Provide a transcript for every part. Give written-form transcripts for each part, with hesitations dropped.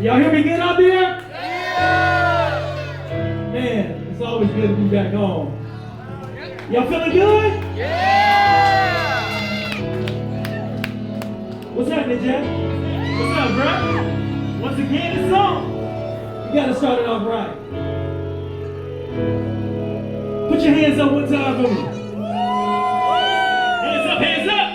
Y'all hear me good out there? Man, it's always good to be back home. Y'all feeling good? Yeah! What's happening, Jack? What's up, bro? Once again, this song, you gotta start it off right. Put your hands up one time for me. Hands up, hands up!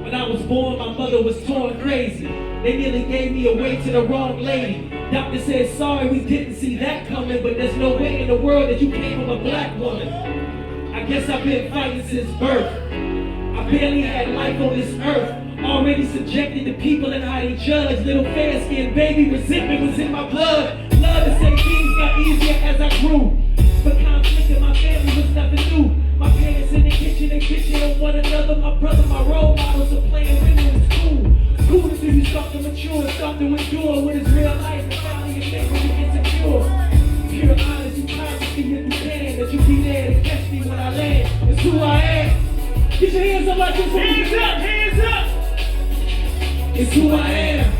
When I was born, my mother was torn crazy. They nearly gave me away to the wrong lady. Doctor said, sorry, we didn't see that coming, but there's no way in the world that you came from a black woman. I guess I've been fighting since birth. I barely had life on this earth. Already subjected to people and how they judge. Little fair-skinned baby resentment was in my blood. Love to say things got easier as I grew. But conflict in my family was nothing new. My parents in the kitchen, they bitching on one another. My brother, my role models are playing women in school. School until you start to mature, start to endure what is real life and finally admit when you're insecure. Pure honesty, you promise me if you can, that you'll be there to catch me when I land. It's who I am. Get your hands up like this. Hands up, hands up. It's who I am.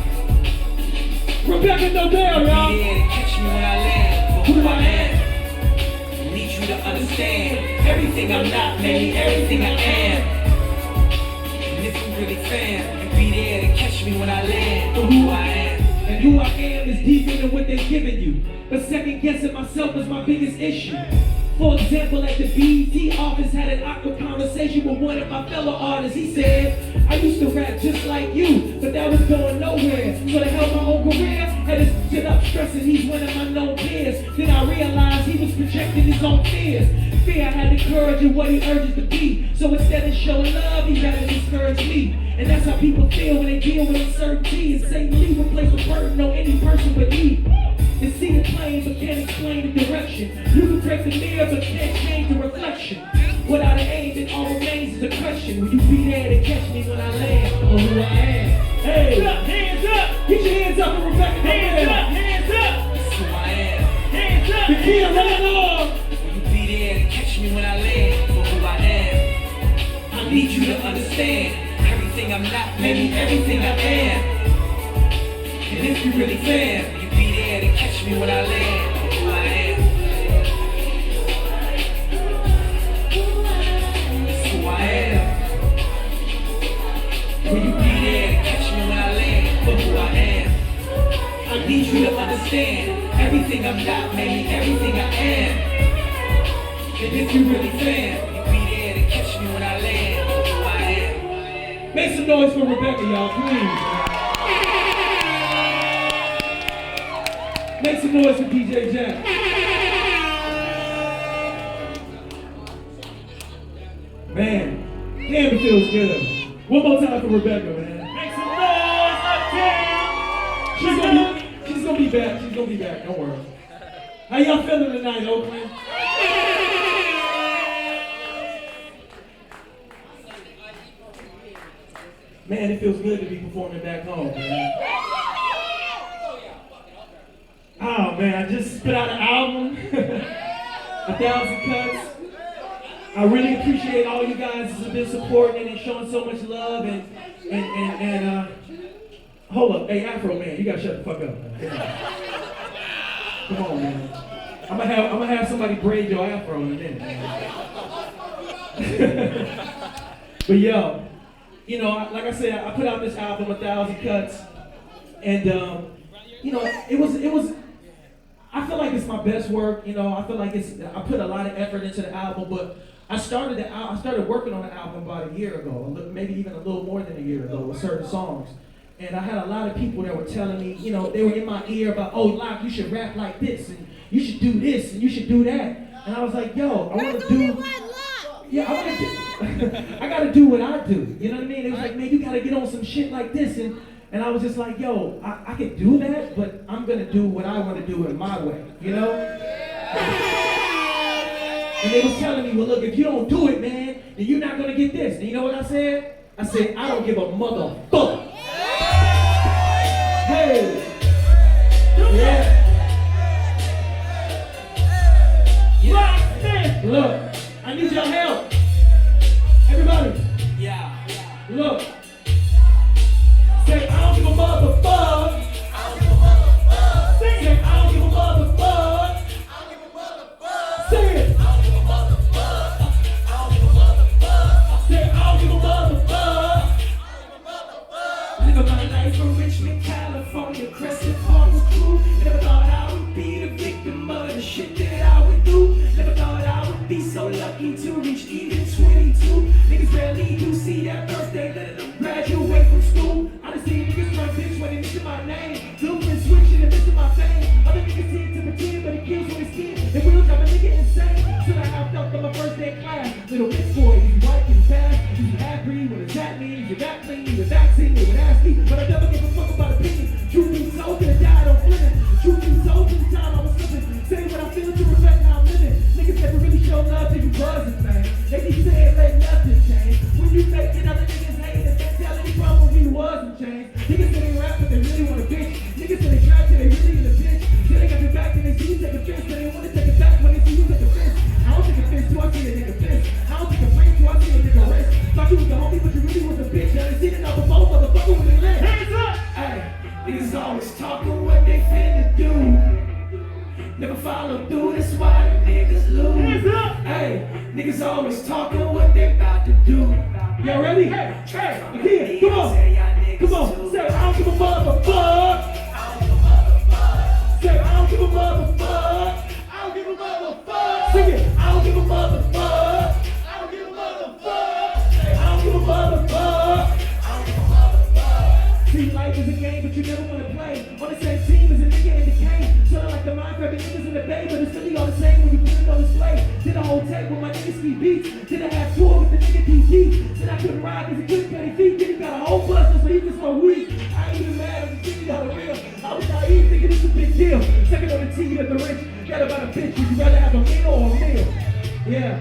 Rebecca Nobel, y'all. Be there to catch me when I land. For who I am. I need you to understand. Everything I'm not, maybe everything I am. And if you really fan, you be there to catch me when I land. For who I am. And who I am is deeper than what they're giving you. But second guessing myself is my biggest issue. For example, at the BET office, had an awkward conversation with one of my fellow artists. He said, I used to rap just like you, but that was going nowhere. So to help my own career, had to sit up stressing he's one of my known peers. Then I realized he was projecting his own fears. Fear had the courage in what he urges to be. So instead of showing love, he rather discourage me. And that's how people feel when they deal with uncertainty. And Satan leave a place of burden on any person but me. And see the plane but can't explain the direction. You can break the mirror but can't change the reflection. Without an aim, it all remains is a question. Will you be there to catch me when I land? Or who I am? Hey! Hands up! Hands up! Get your hands up and Rebecca. Hands up! Hands up! That's who I am. Hands up! The key of running on! Will you be there to catch me when I land? For who I am. I need you to understand. Everything I'm not, maybe everything I am. And if you really fan, you be there to catch me when I land. For who I am. That's who I am. Will you be there to catch me when I land? For who I am. I need you to understand. Everything I'm not, maybe everything I am. And if you really fan, you be there to catch me when I land. For who I am. Make some noise for Rebecca, y'all, please. Make some noise for DJ Jack. Man, damn, it feels good. One more time for Rebecca, man. Make some noise, uptown. She's gonna be back. She's gonna be back. Don't worry. How y'all feeling tonight, Oakland? Man, it feels good to be performing back home, man. Oh man, I just put out an album, 1,000 cuts. I really appreciate all you guys who've been supporting and showing so much love and hold up, hey Afro man, you gotta shut the fuck up, man. Come on, man. I'm gonna have somebody braid your afro in a minute. But yo, you know, like I said, I put out this album, 1,000 cuts, and you know, it was. I feel like it's my best work. You know, I feel like I put a lot of effort into the album, but I started working on the album about a year ago, maybe even a little more than a year ago with certain songs. And I had a lot of people that were telling me, you know, they were in my ear about, oh, Lock, you should rap like this, and you should do this, and you should do that. And I was like, yo, I want to do. Yeah, I gotta do what I do. You know what I mean? It was like, man, you gotta get on some shit like this, and I was just like, yo, I can do that, but I'm gonna do what I want to do in my way, you know? And they was telling me, well, look, if you don't do it, man, then you're not gonna get this. And you know what I said? I said, I don't give a motherfucker. Hey, yeah. Locksmith, look, I need your help. Everybody, Yeah. look. Say, I don't give a motherfucker. I don't Living my life from Richmond, California, Crescent Park was cool. Never thought I would be the victim of the shit that I would do. Never thought I would be so lucky to reach even 22. Niggas rarely do see that birthday, letting them graduate from school. I done seen niggas run bitch when they mention my name. Blueprint switching and missing my fame. Other niggas seem to pretend, but it kills when it's skin. They will drive a nigga insane. Should I have felt on my first day of class? Little bitch boy, he's white and fast. He's half-breed, what does that mean? You're that clean, you're vaccine, they would ask me. But I never give a fuck about opinion. Truth be told, could have died on flipping. Truth be told, to the time I was slipping. Say what I feel to reflect how I'm living. Niggas never really show love till you buzzing, man. They keep saying let nothing change. When you fake it, other niggas hate it. Mentality problem we wasn't changed. Niggas say they rap, but they really want a bitch. Niggas say they trap, till they really in a bitch. Till they got your back and they see you take a fist. But they wanna take it back when they see you take a fist. I don't take a fist till I see a nigga fist. I don't take a friend till I see a nigga rest. Thought you was the homie, but you really was a bitch. Now they seen it out before, motherfucker, when they lit. Hands up! Hey, niggas always talking what they finna do. Never follow through, that's why the niggas lose. Hey, niggas always talking what they about to do. Y'all ready? Hey, again, come on. Come on, say I don't give a motherfucker. Say I don't give a motherfucker. I don't give a motherfucker. Sing it. I don't give a motherfucker. I don't give a motherfucker. Say I don't give a motherfucker. I don't give a motherfucker. See, life is a game, but you never wanna play on the same team as a nigga in the game. Sort of like the mind grabbing niggas in the bay, but it's really all the same when you put it on display. Did a whole tape with my niggas ski beats. Did I have tour with the nigga DG? Said I couldn't ride cause he couldn't pay his feet. Then he got a whole bus just so he could smoke weed. I ain't even mad at the $50 bill. I was naive thinking it's a big deal. Second on the team at the rich. Got about a bitch, would you rather have a meal or a meal? Yeah.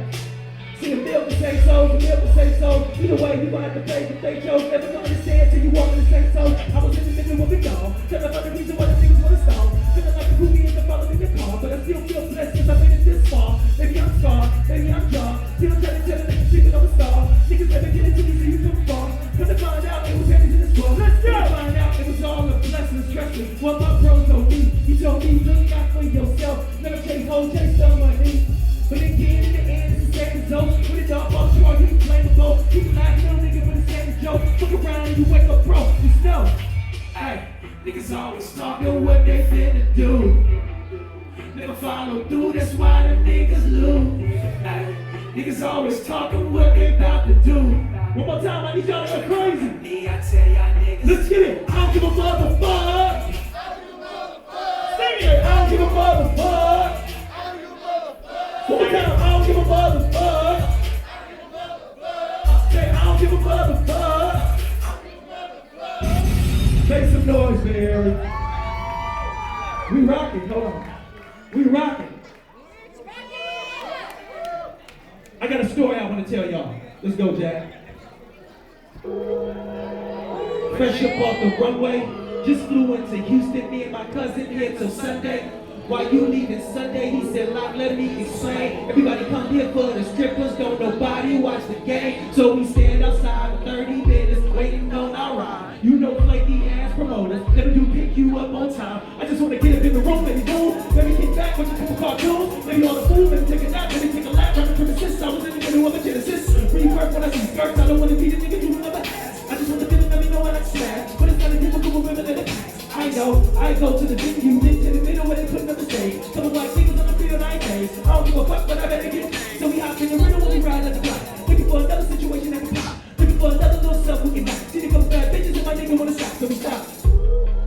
See, a meal can say so, a meal can say so. Either way, you gon' have to pay for fake jokes. Never gonna understand till you walk in the same toe. I was in the middle of it all. Tell about the reason why the niggas wanna stall. Feeling like a groovy in the following the car. But I still feel blessed cause I've made it this far. Maybe I'm scarred, maybe I'm jarred. Still trying to tell the niggas sleeping on a star. Niggas never get it till you see you from far. Come to find out it was headed in this world. Let's go! Find out it was all a blessing, stressing. What my bro told me. He told me, look out for yourself. Never chase hoes, chase somebody. But again, in the end, it's the same result. When the dog falls short, you can blame the boat. You can laugh, little nigga, but the same joke. Look around and you wake up broke. You know, hey, niggas always talking what they finna do. Never follow through, that's why the niggas lose. Hey, niggas always talking what they about to do. One more time, I need y'all to go crazy. Me, I tell y'all niggas. Let's get it. I don't give a motherfucker. Sing it. I don't give a motherfucker. One more time, I don't give a motherfucker. Say, I don't give a motherfucker. Make some noise, Barry. We rocking, hold on. We rocking. I got a story I want to tell y'all. Let's go, Jack. Fresh up off the runway, just flew into Houston. Me and my cousin here till Sunday. While you leaving Sunday, he said, "Lock, let me explain. Everybody come here for the strippers, don't nobody watch the game. So we stand outside for 30 minutes, waiting on our ride. You know, flaky ass promoters never do pick you up on time. I just want to get up in the room, let me move, let me get back with a couple cartoons. Maybe all the food, let me take a nap, let me take a lap, rapping from the system. I was in the middle of a genesis. Rebirth when I see skirts, I don't want to be the nigga you never asked. I just want to feel it, let me know when I smash. But it's not a difficult with women in the past. I know, I go to the venue, then to the middle where they put up the stage. Couple black niggas on the field, I ain't paid. I don't give a fuck, but I better get paid. So we hop in the riddle when we ride at the block. Looking for another situation that can pop. Looking for another little stuff we can knock. See the couple bad bitches and my nigga wanna stop, so we stop.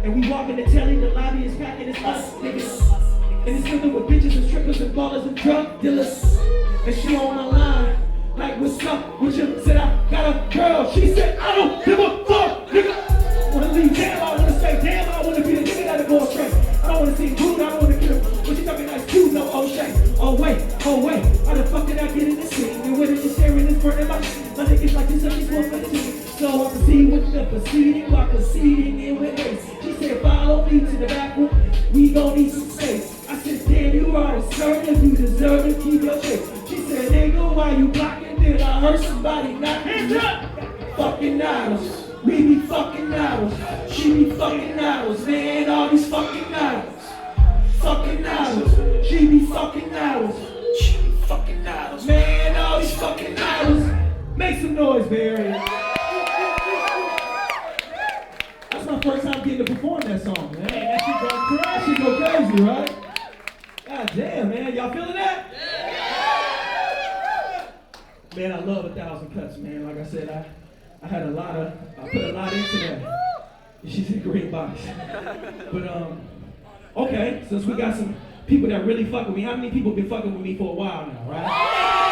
And we walk in the telly, the lobby is packing, it's us, niggas. And it's filled with bitches and strippers and ballers and drug dealers. And she on my line, like what's up with you? Said I got a girl, she said I don't give a fuck, nigga. Wanna leave, damn, I wanna stay, damn, I wanna be the nigga that'll go astray. I don't wanna see rude, I don't wanna get him. But you talking nice too, no O'Shea. Oh wait, how the fuck did I get in this scene? And where did you sharing this burning my niggas like this, she's 115. So I proceed with the proceeding, while proceeding in with haste. She said, follow me to the back room, we gon' need some space. I said, damn, you are assertive, you deserve to keep your shape. She said, nigga, why you blocking? Did I hurt somebody? Not me. Fucking idols. We be fucking idols. She be fucking idols. Man, all these fucking idols. Fucking idols. She be fucking idols. She be fucking idols. Man, all these fucking idols. Make some noise, Barry. first time getting to perform that song, man. That shit go crazy. That shit go crazy, right? God damn, man. Y'all feeling that? Yeah. Man, I love 1,000 Cuts, man. Like I said, I put a lot into that. She's in the green box. But, okay, since we got some people that really fuck with me, how many people been fucking with me for a while now, right?